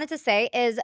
wanted to say is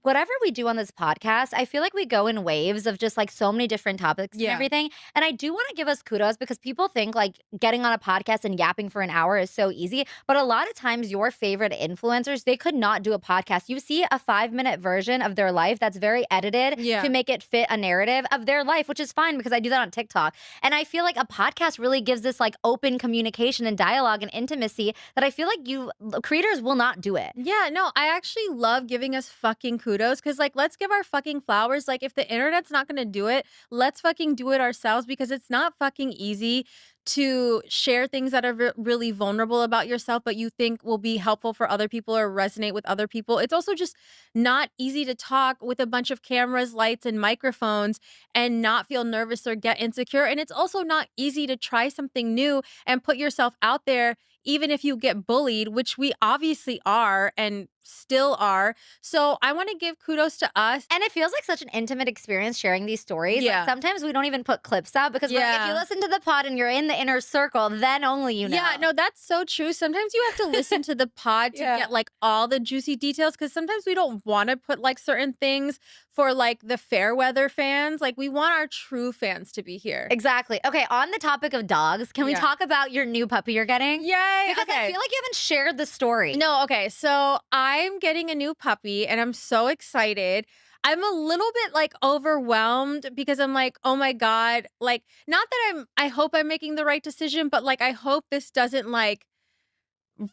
whatever we do on this podcast, I feel like we go in waves of just like so many different topics and Yeah. everything. And I do want to give us kudos because people think like getting on a podcast and yapping for an hour is so easy. But a lot of times, your favorite influencers, they could not do a podcast. You see a 5-minute version of their life that's very edited Yeah. to make it fit a narrative of their life, which is fine because I do that on TikTok. And I feel like a podcast really gives this like open communication and dialogue and intimacy that I feel like creators will not do it. Yeah, no, I actually love giving us fucking kudos because, like, let's give our fucking flowers. Like, if the internet's not gonna do it, let's fucking do it ourselves because it's not fucking easy to share things that are really vulnerable about yourself, but you think will be helpful for other people or resonate with other people. It's also just not easy to talk with a bunch of cameras, lights, and microphones and not feel nervous or get insecure. And it's also not easy to try something new and put yourself out there even if you get bullied, which we obviously are and still are. So I want to give kudos to us. And it feels like such an intimate experience sharing these stories. Yeah. Like sometimes we don't even put clips out because we're like, if you listen to the pod and you're in the inner circle, then only you know. Yeah, no, that's so true. Sometimes you have to listen to the pod to get like all the juicy details because sometimes we don't want to put like certain things for like the fair weather fans. Like we want our true fans to be here. Exactly. Okay, on the topic of dogs, can we talk about your new puppy you're getting? Yay. Because I feel like you haven't shared the story. No, okay. So I'm getting a new puppy and I'm so excited. I'm a little bit like overwhelmed because I'm like, oh my God. Like, not that I hope I'm making the right decision, but like, I hope this doesn't like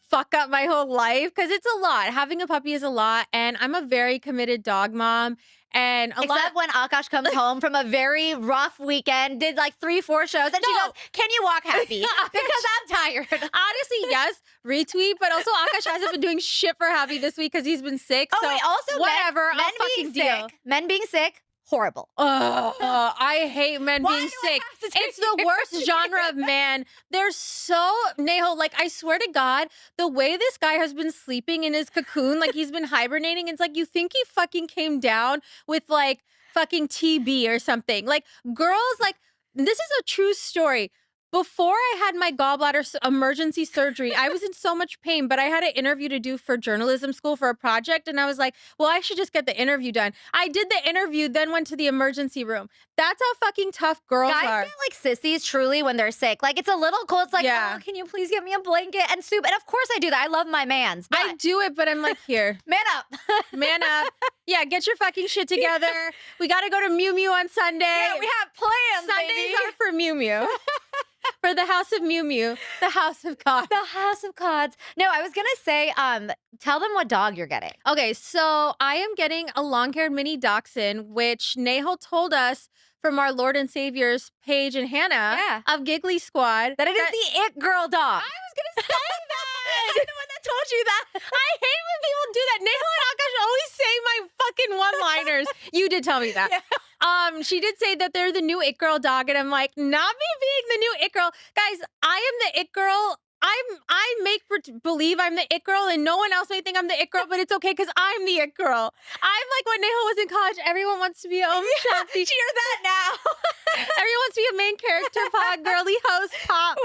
fuck up my whole life because it's a lot. Having a puppy is a lot. And I'm a very committed dog mom. And Except when Akash comes home from a very rough weekend, did like 3-4 shows, and she goes, "Can you walk happy?" Because I'm tired. Honestly, yes, retweet. But also, Akash hasn't been doing shit for happy this week because he's been sick. Oh, so wait, also whatever, men I'll fucking being deal. sick. Men being sick, horrible. I hate men being sick. It's the worst genre of man. They're so Neho. Like I swear to God, the way this guy has been sleeping in his cocoon, like he's been hibernating. It's like you think he fucking came down with like fucking TB or something. Like girls, like this is a true story. Before I had my gallbladder emergency surgery, I was in so much pain, but I had an interview to do for journalism school for a project. And I was like, well, I should just get the interview done. I did the interview, then went to the emergency room. That's how fucking tough girls Guys are. get like sissies truly when they're sick. Like it's a little cold. It's like, oh, can you please get me a blanket and soup? And of course I do that. I love my mans. But I do it, but I'm like, here. Man up. Man up. Yeah, get your fucking shit together. We got to go to Mew Mew on Sunday. Yeah, we have plans, Sundays baby. are for Mew Mew. For the House of Mew Mew, the House of God. The House of Cods. No, I was gonna say, tell them what dog you're getting. Okay, so I am getting a long-haired mini dachshund, which Neho told us from our Lord and Savior's Paige and Hannah of Giggly Squad. That it is the it girl dog. I was gonna say that. I'm the one that told you that. I hate when people do that. Neho and Akash always say my fucking one-liners. You did tell me that. Yeah. She did say that they're the new it girl dog, and I'm like, not me being the new it girl. Guys, I am the it girl. I make believe I'm the it girl, and no one else may think I'm the it girl, but it's okay because I'm the it girl. I'm like when Neho was in college, everyone wants to be Shanti. Cheer that now. Everyone wants to be a main character, pod, girly host, pop,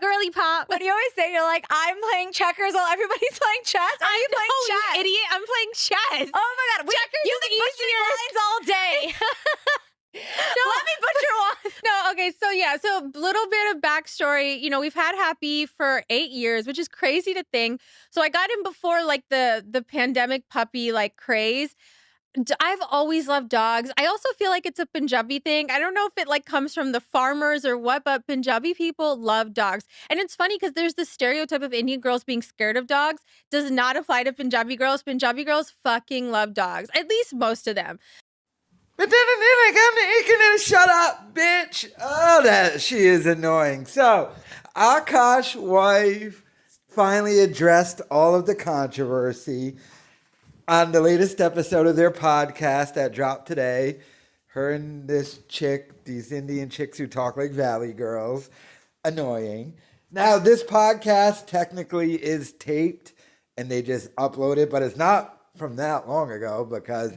girly pop. What do you always say? You're like, I'm playing checkers while everybody's playing chess. Are you playing chess? You idiot! I'm playing chess. Oh my God, Checkers you is can butcher easier. lines all day. No, let me butcher one. No, okay, so yeah, so a little bit of backstory. You know, we've had Happy for 8 years, which is crazy to think. So I got him before like the pandemic puppy like craze. I've always loved dogs. I also feel like it's a Punjabi thing. I don't know if it like comes from the farmers or what, but Punjabi people love dogs. And it's funny because there's this stereotype of Indian girls being scared of dogs. Does not apply to Punjabi girls. Punjabi girls fucking love dogs, at least most of them. But then I'm shut up, bitch. Oh, that she is annoying. So, Akash wife finally addressed all of the controversy on the latest episode of their podcast that dropped today. Her and this chick, these Indian chicks who talk like Valley girls, annoying. Now, this podcast technically is taped and they just uploaded, but it's not from that long ago because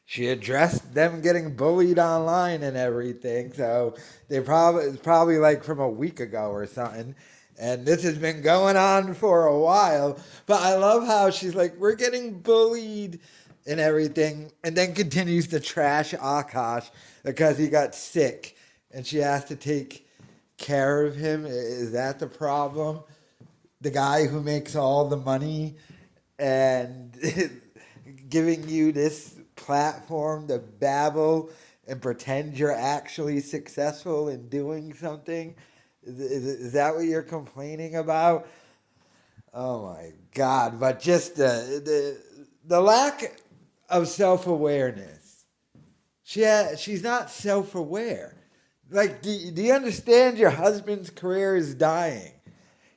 she addressed them getting bullied online and everything. So it's probably like from a week ago or something. And this has been going on for a while. But I love how she's like, we're getting bullied and everything. And then continues to trash Akash because he got sick. And she has to take care of him. Is that the problem? The guy who makes all the money and giving you this platform to babble and pretend you're actually successful in doing something? Is that what you're complaining about? Oh my God! But just the lack of self-awareness. She's not self-aware. Like, do you understand your husband's career is dying?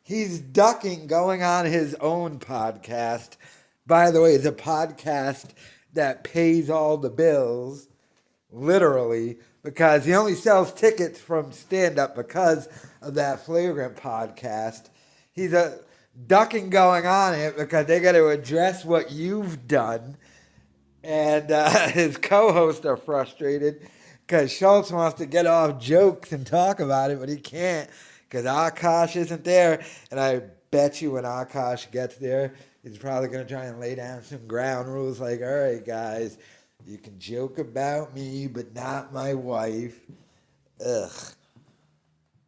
He's ducking going on his own podcast. By the way, it's a podcast that pays all the bills, literally, because he only sells tickets from stand-up because of that Flagrant podcast. He's a ducking going on it because they got to address what you've done. And his co-hosts are frustrated because Schultz wants to get off jokes and talk about it, but he can't because Akash isn't there. And I bet you when Akash gets there, he's probably going to try and lay down some ground rules like, all right, guys, you can joke about me, but not my wife. Ugh.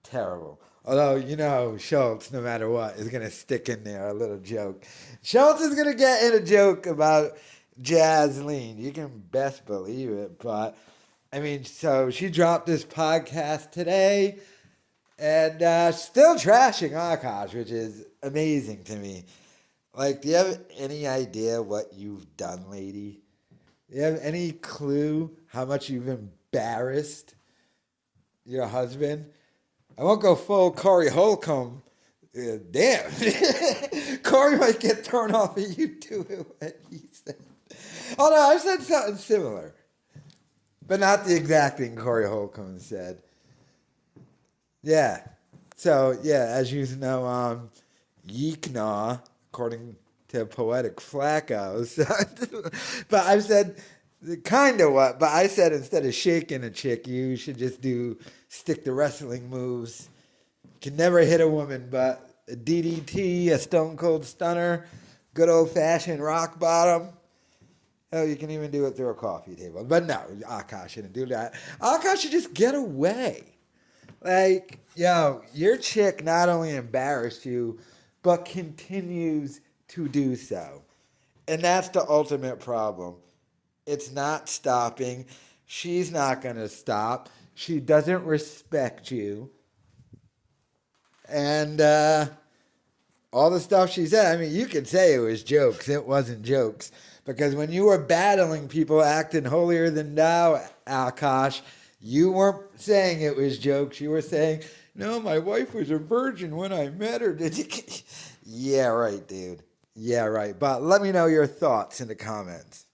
Terrible. Although, you know, Schultz, no matter what, is going to stick in there a little joke. Schultz is going to get in a joke about Jasleen. You can best believe it. But, I mean, so she dropped this podcast today and still trashing Akash, which is amazing to me. Like, do you have any idea what you've done, lady? Do you have any clue how much you've embarrassed your husband? I won't go full Corey Holcomb. Damn. Corey might get thrown off of YouTube what he said. Oh, no, I've said something similar. But not the exact thing Corey Holcomb said. Yeah. So, yeah, as you know, Yeeknaw, according to Poetic Flaccos. But I've said kind of what, but I said instead of shaking a chick, you should just stick to wrestling moves. Can never hit a woman, but a DDT, a Stone Cold Stunner, good old-fashioned rock bottom. Hell, you can even do it through a coffee table. But no, Akash shouldn't do that. Akash should just get away. Like, yo, your chick not only embarrassed you, but continues to do so. And that's the ultimate problem. It's not stopping. She's not going to stop. She doesn't respect you. And all the stuff she said, I mean, you could say it was jokes. It wasn't jokes. Because when you were battling people acting holier than thou, Akash, you weren't saying it was jokes. You were saying, no, my wife was a virgin when I met her. Did you? Yeah, right, dude. Yeah, right. But let me know your thoughts in the comments.